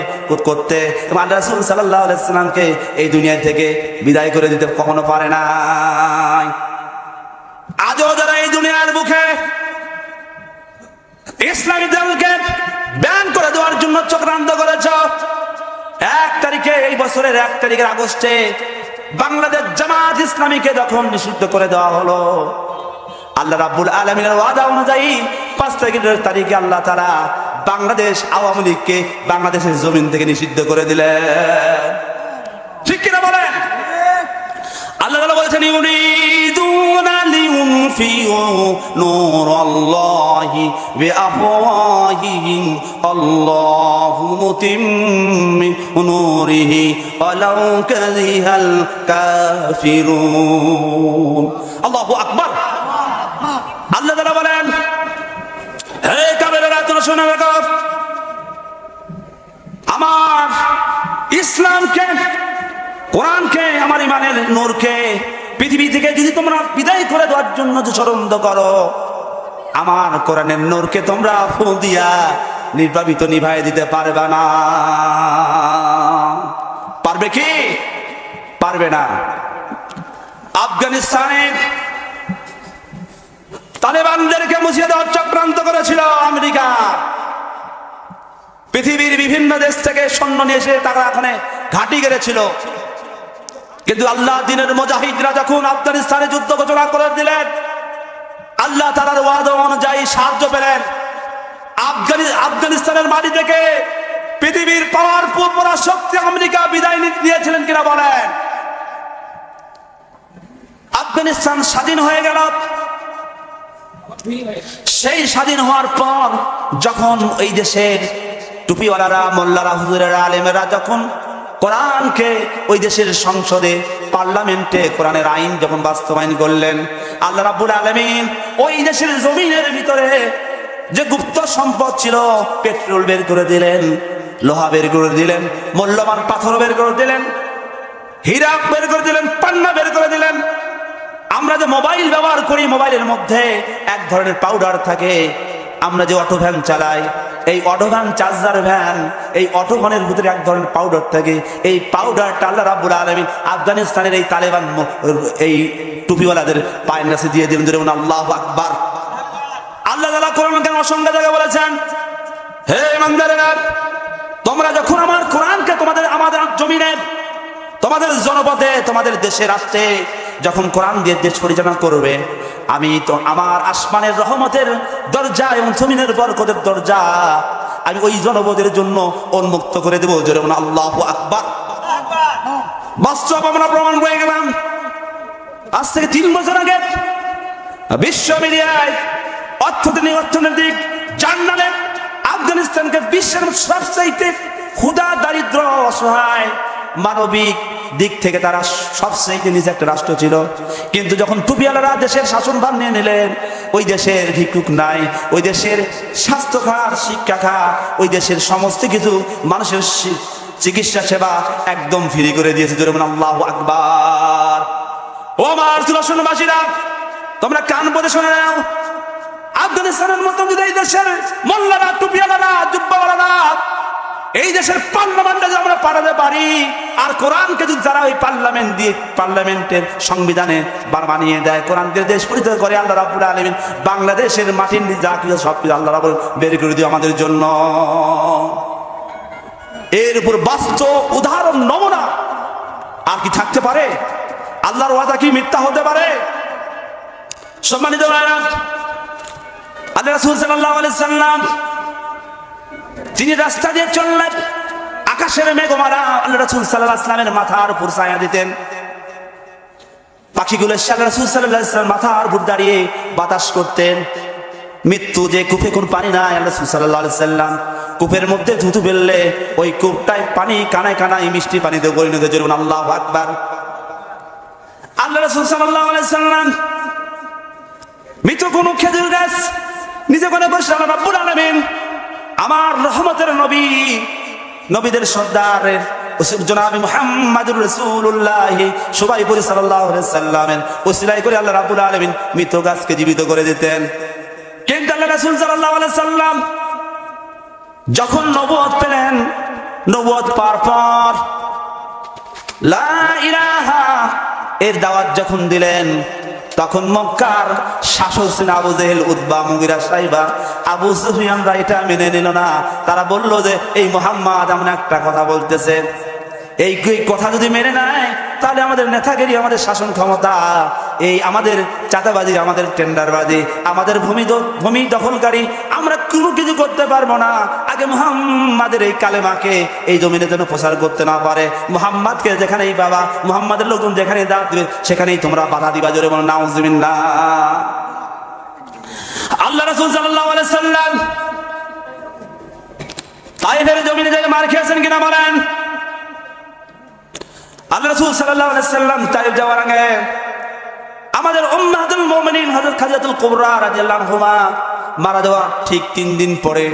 করতে আল্লাহ রাসূল সাল্লাল্লাহু আলাইহি সাল্লামকে এই দুনিয়া থেকে বিদায় করে দিতে কখনো পারে নাই। আজও যারা এই দুনিয়ার বুকে ইসলামী দলকে ব্যান করে দেওয়ার জন্য চক্রান্ত করেছ, 1 তারিখে এই বছরের 1 তারিখের আগস্টে বাংলাদেশ জামাত ইসলামীকে যখন নিষিদ্ধ করে দেওয়া হলো, আল্লাহ রাব্বুল আলামিনের ওয়াদা অনুযায়ী 5 তারিখে আল্লাহ তাআলা বাংলাদেশ আওয়ামী লীগকে বাংলাদেশের জমিন থেকে নিষিদ্ধ করে দিলেন। ঠিক কিনা বলেন? আল্লাহ তাআলা বলেছেন ইউরিদুনা লিউনফিউ নূরাল্লাহি বিআফওয়াহিহিম আল্লাহু মুতিম্মি নূরিহি ওয়ালাউ কারিহাল কাফিরুন। আল্লাহু আকবার। আল্লাহ তাআলা বলেন, হে কাফেররা তোমরা শুনে রাখো, আমার ইসলামকে, কোরআনকে, আমার ইমানের নূরকে পৃথিবী থেকে যদি তোমরা বিদায় করে দেওয়ার জন্য যে ষড়যন্ত্র করো, আমার কোরআনের নূরকে তোমরা ফু দিয়া নির্বাপিত নিভাই দিতে পারবে না। পারবে কি? পারবে না। আফগানিস্তানে তালেবানদেরকে মুছিয়ে দেওয়ার চক্রান্ত করেছিল আমেরিকা। পৃথিবীর বিভিন্ন দেশ থেকে সৈন্য নিয়ে এসে তারা ওখানে ঘাঁটি গেড়েছিল, কিন্তু আল্লাহ দ্বীনের মুজাহিদরা যখন আফগানিস্তানে যুদ্ধ ঘোষণা করে দিলেন, আল্লাহ তাআলার ওয়াদা অনুযায়ী সাহায্য পেলেন। আফগানিস্তানের মাটি থেকে পৃথিবীর পাওয়ারফুল পরাশক্তি আমেরিকা বিদায় নিয়েছিলেন কিনা বলেন? আফগানিস্তান স্বাধীন হয়ে গেল। সেই স্বাধীন হওয়ার পর যখন এই দেশের টুপিওয়ালারা, মোল্লারা, হুজুরেরা, আলেমেরা যখন কোরআনকে ওই দেশের সংসদে, পার্লামেন্টে কোরআনের আইন যখন বাস্তবায়ন করলেন, আল্লাহ রাব্বুল আলামিন ওই দেশের জমিনের ভিতরে যে গুপ্ত সম্পদ ছিল, পেট্রোল বের করে দিলেন, লোহা বের করে দিলেন, মূল্যবান পাথর বের করে দিলেন, হীরা বের করে দিলেন, পান্না বের করে দিলেন। আমরা যে মোবাইল ব্যবহার করি, মোবাইলের মধ্যে এক ধরনের পাউডার থাকে। আমরা যে অটো ভ্যান চালাই, এই অটো ভ্যান, চার্জার ভ্যান, এই অটো ভ্যানের ভিতরে এক ধরনের পাউডার থাকে। এই পাউডারটা আল্লাহ রাব্বুল আলামিন আফগানিস্তানের এই তালেবান, এই টুপিওয়ালাদের পায়ের কাছে দিয়ে দিলেন। যেমন আল্লাহু আকবার। আল্লাহ তাআলা কোরআনকে অসংখ্য জায়গায় বলেছেন, হে ইমানদারেরা, তোমরা যখন আমার কোরআনকে আমাদের জমিনে, তোমাদের জনপদে, তোমাদের দেশে, রাষ্ট্রে যখন কোরআন দিয়ে দেশ পরিচালনা করবে, আমি তো আমার আসমানের রহমতের দরজা এবং জমিনের বরকতের দরজা আমি ওই জনপদের জন্য উন্মুক্ত করে দেবো। যেমন আল্লাহু আকবার। বাস্তব আমরা প্রমাণ পেয়ে গেলাম। আজ থেকে 3 বছর আগে বিশ্ব মিডিয়ায় অর্থনৈতিক জার্নালে আফগানিস্তানকে বিশ্বের সবচাইতে ক্ষুধা, দারিদ্র, অসহায়, মানবিক দিক থেকে তারা সবচেয়ে নিচে একটা রাষ্ট্র ছিল। কিন্তু যখন টুপিওয়ালারা দেশের শাসনভার নিয়ে নিলেন, ওই দেশের ভিক্ষুক নাই, ওই দেশের স্বাস্থ্য খাত, শিক্ষা খাত, ওই দেশের সমস্ত কিছু মানুষের চিকিৎসা সেবা একদম ফ্রি করে দিয়েছে। যেমন আল্লাহু আকবার। ও আমার সুরাসনবাসীরা, তোমরা কান পড়ে শুনে নাও। আফগানিস্তানের মতো যদি এই দেশের মোল্লারা, টুপিওয়ালারা, জুব্বাওয়ালারা এই দেশের পার্লামেন্টে যদি আমরা পাঠাতে পারি, আর কোরআনকে যদি যারা ওই পার্লামেন্টের সংবিধানে বানিয়ে দেয়, কোরআনকে দেশ পরিচালনা করে, আল্লাহ রাব্বুল আলামিন বাংলাদেশের মাটির নিচে যা কিছু সব কিছু আল্লাহ রাব্বুল বের করে দিও আমাদের জন্য। এর উপর বাস্তব উদাহরণ, নমুনা আর কি থাকতে পারে? আল্লাহর ওয়াদা কি মিথ্যা হতে পারে? সম্মানিত ভাইরা, আল্লাহ রাসূল সাল্লাল্লাহু আলাইহি সাল্লাম তিনি রাস্তা দিয়ে চললেন, আকাশের মেঘমালা আল্লাহ রাসূল সাল্লাল্লাহু আলাইহি সাল্লামের মাথার উপর ছায়া দিতেন। পাখিগুলো আল্লাহ রাসূল সাল্লাল্লাহু আলাইহি সাল্লাম মাথার উপর দাঁড়িয়ে বাতাস করতেন। মৃত্যু যে কূপে কোন পানি নাই, আল্লাহ রাসূল সাল্লাল্লাহু আলাইহি সাল্লাম কূপের মধ্যে থুতু ফেললে ওই কূপটায় পানি কানায় কানায় মিষ্টি পানিতে পরিণত হয়ে যাবে। আল্লাহু আকবার। আল্লাহ রাসূল সাল্লাল্লাহু আলাইহি সাল্লাম মৃত কোন খেজুর গাছ নিজে করে বসে আল্লাহ রাব্বুল আলামিন আমার রহমতের নবী, নবীদের সর্দার জনাবে মুহাম্মদুর রাসূলুল্লাহ সুবাইপুরি সাল্লাল্লাহু আলাইহি সাল্লামের ওসিলায় করে আল্লাহ রাব্বুল আলামিন মৃত গাছকে জীবিত করে দিতেন। কিন্তু আল্লাহ রাসূল সাল্লাল্লাহু আলাইহি সাল্লাম যখন নবুয়ত পেলেন, নবুয়ত পাওয়ার পর লা ইলাহা এর দাওয়াত যখন দিলেন, তখন মক্কার শাসক ছিলেন আবু জেহেল, উতবা, মুগিরা, সাইবা, আবু সুফিয়ানরা এটা মেনে নিল না। তারা বলল যে এই মুহাম্মদ এমন একটা কথা বলতেছে, এই কথা যদি মেনে নেয় তাহলে আমাদের নেতাগিরি, আমাদের শাসন ক্ষমতা, এই আমাদের চাঁদাবাজি, আমাদের টেন্ডারবাজি, আমাদের ভূমি দখলকারী, আমরা কোনো কিছু করতে পারবো না। আগে মুহাম্মাদের এই কালেমাকে এই জমিনে যেন প্রচার করতে না পারে। মুহাম্মাদকে যেখানেই বাবা, মুহাম্মাদের লোকজন যেখানেই দাওয়াত দিবে সেখানেই তোমরা বাধা দিবা। জোরে বলো নাউজুবিল্লাহ। আল্লাহ রাসূল সাল্লাল্লাহু আলাইহি সাল্লাম তায়েফের জমিনে যে মার খেয়েছেন কিনা বলেন? আল্লাহ রাসূল সাল্লাল্লাহু আলাইহি সাল্লাম তায়েফ যাওয়ার আগে আমাদের উম্মাহাতুল মুমিনিন হযরত খাদিজাতুল কুবরা রাদিয়াল্লাহু আনহা মারা যাওয়ার ঠিক 3 দিন পরে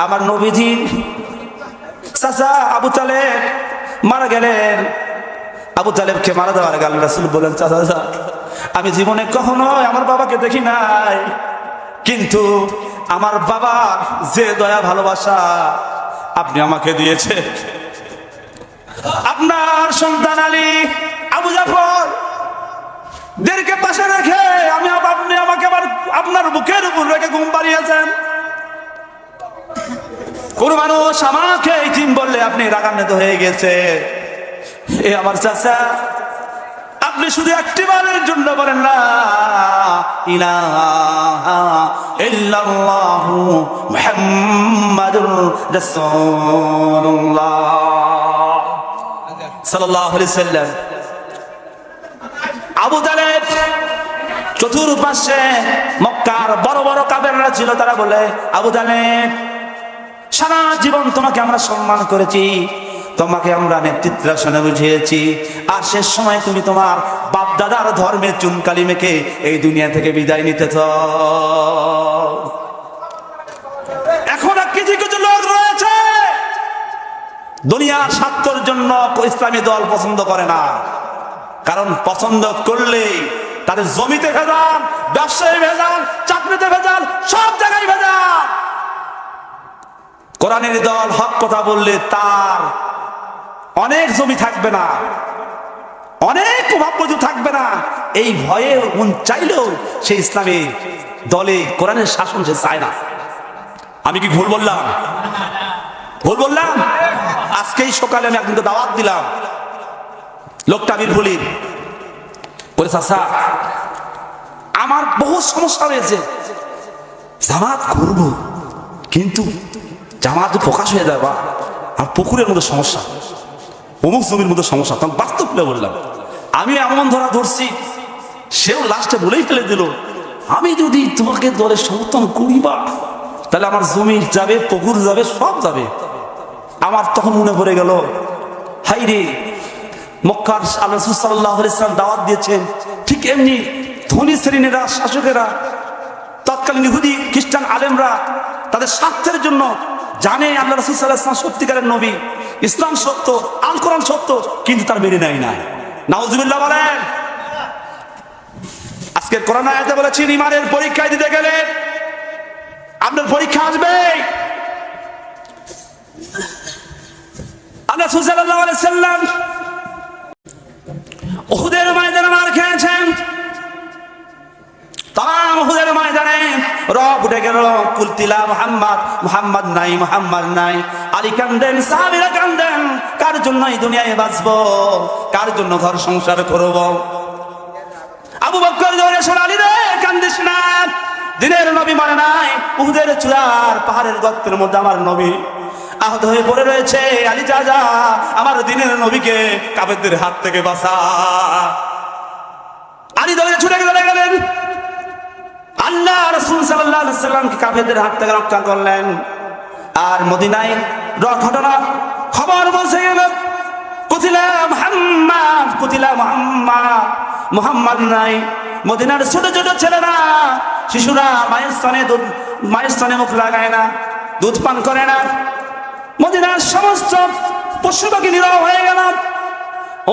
আমার নবীজি চাচা আবু তালেব মারা গেলেন। আবু তালেবকে মারা দেওয়ার আগে আল্লাহ রাসূল বলেন, চাচা আমি জীবনে কখনো আমার বাবাকে দেখি নাই, কিন্তু আমার বাবা যে দয়া ভালোবাসা আপনি আমাকে দিয়েছেন, আপনার সন্তান আলী, আবু জাফর দেরকে পাশে রেখে আপনি আমাকে আবার আপনার বুকের উপর রেখে ঘুম পাড়িয়েছেন। কোন মানুষ আমাকে এই দিন বললে আপনি রাগান্বিত হয়ে গেছে। এ আমার চাচা, আপনি শুধু একটিবারের জন্য বলেন না ইলাহা ইল্লাল্লাহু মুহাম্মাদুর রাসূলুল্লাহ সাল্লাল্লাহু আলাইহি সাল্লাম। আবু তালেব চতুর্পাশে মক্কার বড় বড় কাফেররা ছিল, তারা বলে, আবু তালেব সারা জীবন তোমাকে আমরা সম্মান করেছি, তোমাকে আমরা নেতৃত্ব আসনে বুঝিয়েছি, আর শেষ সময় তুমি তোমার বাপ দাদার ধর্মের চুনকালি মেখে এই দুনিয়া থেকে বিদায় নিতে চাও। এখন কিছু কিছু লোক রয়েছে দুনিয়ার স্বার্থের জন্য ইসলামী দল পছন্দ করে না, কারণ পছন্দ করলে তাদের জমিতে ভেজাল, ব্যবসায় ভেজাল, চাকরিতে ভেজাল, সব জায়গায় ভেজাল। কোরআনের দল হক কথা বললে তার অনেক জমি থাকবে না, অনেক প্রভাব থাকবে না, এই ভয়ে মন চাইলেও সে ইসলামী দলে কোরআনের শাসন সে চায় না। আমি কি ভুল বললাম? ভুল বললাম? আজকেই সকালে আমি একজনকে দাওয়াত দিলাম, লোকটা বীরভূলির বলে, চাচা আমার বহু সমস্যা হয়েছে, জামাত করবো কিন্তু জামাত প্রকাশ হয়ে যাবে, আর পুকুরের মধ্যে সমস্যা, অমুক জমির মধ্যে সমস্যা। তখন বাস্তব বললাম, আমি এমন ধরছি, সেও লাস্টে বলেই ফেলে দিল, আমি যদি তোমাকে দলে সমর্থন করিবা তাহলে আমার জমি যাবে, পুকুর যাবে, সব যাবে। আমার তখন মনে পড়ে গেল, হাই রে, মক্কার আল্লাহ রাসূল সাল্লাল্লাহু আলাইহি ওয়াসাল্লাম দাওয়াত দিয়েছেন, ঠিক এমনি ধনী শ্রেণীরা, শাসকেরা, তৎকালীন ইহুদি খ্রিস্টান আলেমরা তাদের স্বার্থের জন্য জানে আল্লাহ রাসূল সাল্লাল্লাহু আলাইহি ওয়াসাল্লাম সত্যিকারের নবী, ইসলাম সত্য, আল কোরআন সত্য, কিন্তু তার মেনে নেয় না। নাউজুবিল্লাহ বলেন। আজকের কোরআন আয়াতে বলেছেন, ঈমানের পরীক্ষা দিতে গেলে আপনার পরীক্ষা আসবে। আল্লাহ রাসূল সাল্লাল্লাহু আলাইহি ওয়াসাল্লাম উহুদের ময়দানে মার খেয়েছেন। তাম উহুদের ময়দানে রব উঠে গেল, কুলতিলা মুহাম্মদ, মুহাম্মদ নাই, মুহাম্মদ নাই। আলী কান্দেন, সাহাবীরা কান্দেন, কার জন্য এই দুনিয়ায় বাঁচবো, কার জন্য ঘর সংসার করব? আবু বকর জোরে শোনা, আলী রে কান্দিস না, দিনের নবী মানে নাই, উহুদের চূড়ার পাহাড়ের গর্তের মধ্যে আমার নবী আহত হয়ে পড়ে রয়েছে। আলী যা যা, আমার দিনের নবীকে কাফেরদের হাত থেকে বাঁচা। আলী দৌড়ে ছুটে গেলেন, আল্লাহ রাসূল সাল্লাল্লাহু আলাইহি ওয়াসাল্লামকে কাফেরদের হাত থেকে রক্ষা করলেন। আর মদিনায় ঘটনা খবর বলছে গেল, কুতিলা মুহাম্মদ, কুতিলা মুহাম্মদ, মুহাম্মদ নাই। মদিনার ছোট ছোট ছেলেরা, শিশুরা মায়ের স্তনে মুখ লাগায় না, দুধ পান করে না। মদিনার সমস্ত পশু পাখি নীরব হয়ে গেল।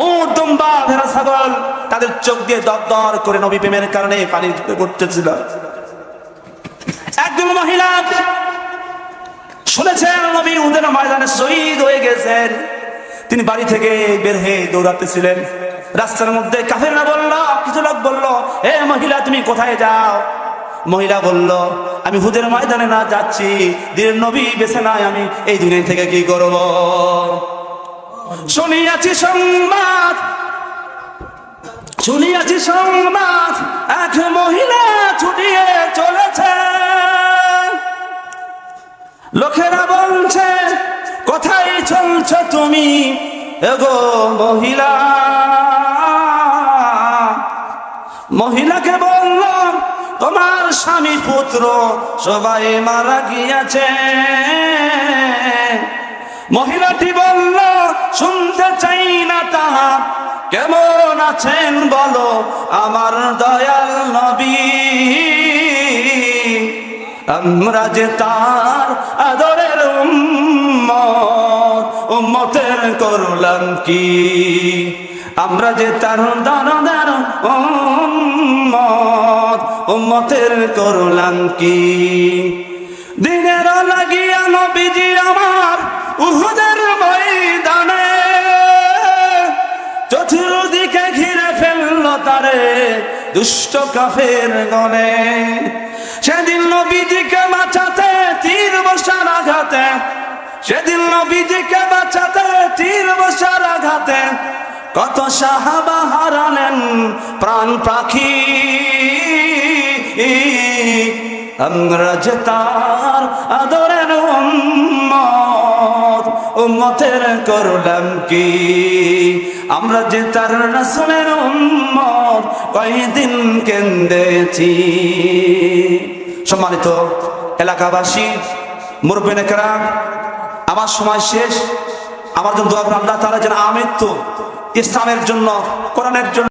উট, দুম্বা, ভেড়া, ছাগল তাদের চোখ দিয়ে দরদর করে নবী প্রেমের কারণে পানি পড়তেছিল। একজন মহিলা শুনেছেন নবী উহুদের ময়দানে শহীদ হয়ে গেছেন, তিনি বাড়ি থেকে বের হয়ে দৌড়াতেছিলেন। রাস্তার মধ্যে কাফেররা বলল, কিছু লোক বলল, এ মহিলা তুমি কোথায় যাও? মহিলা বলল, আমি হুদের ময়দানে না যাচ্ছি, দিনের নবী বেছে নাই, আমি এই দুনিয়া থেকে কি করব? শুনিয়াছি সংবাদ এক মহিলা ছুটিয়ে চলেছে। লোকেরা বলছে, কোথায় চলছ তুমি এগো মহিলা? মহিলাকে বলল, তোমার স্বামী পুত্র সবাই মারা গিয়েছে। মহিলাটি বলল, শুনতে চাই না তাহা, কেমন আছেন বলো আমার দয়াল নবী। আমরা যে তার আদরের উম্মতের করলাম কি? আমরা যে তার দানাদার উম্মতের করলাম কি? দিনের লাগিয়া নবীজি আমার উহুদের ময়দানে চতুর্দিকে ঘিরে ফেললো তারে দুষ্ট কাফের গণে। সেদিন নবীজিকে বাঁচাতে তীর বর্ষার আঘাতে, সেদিন নবীজিকে বাঁচাতে তীর বর্ষার আঘাতে কত সাহাবা হারালেন প্রাণ পাখি। আমরা যে তার আদরের উম্মতের করলাম কি? আমরা যে তার রাসূলের উম্মত কয়দিন কেন্দেছি। সম্মানিত এলাকাবাসী, মুরব্বিনে কেরাম, আমার সময় শেষ। আমার জন্য দোয়া করুন, আল্লাহ তাআলা যেন আমৃত্যু ইসলামের জন্য, কোরআনের জন্য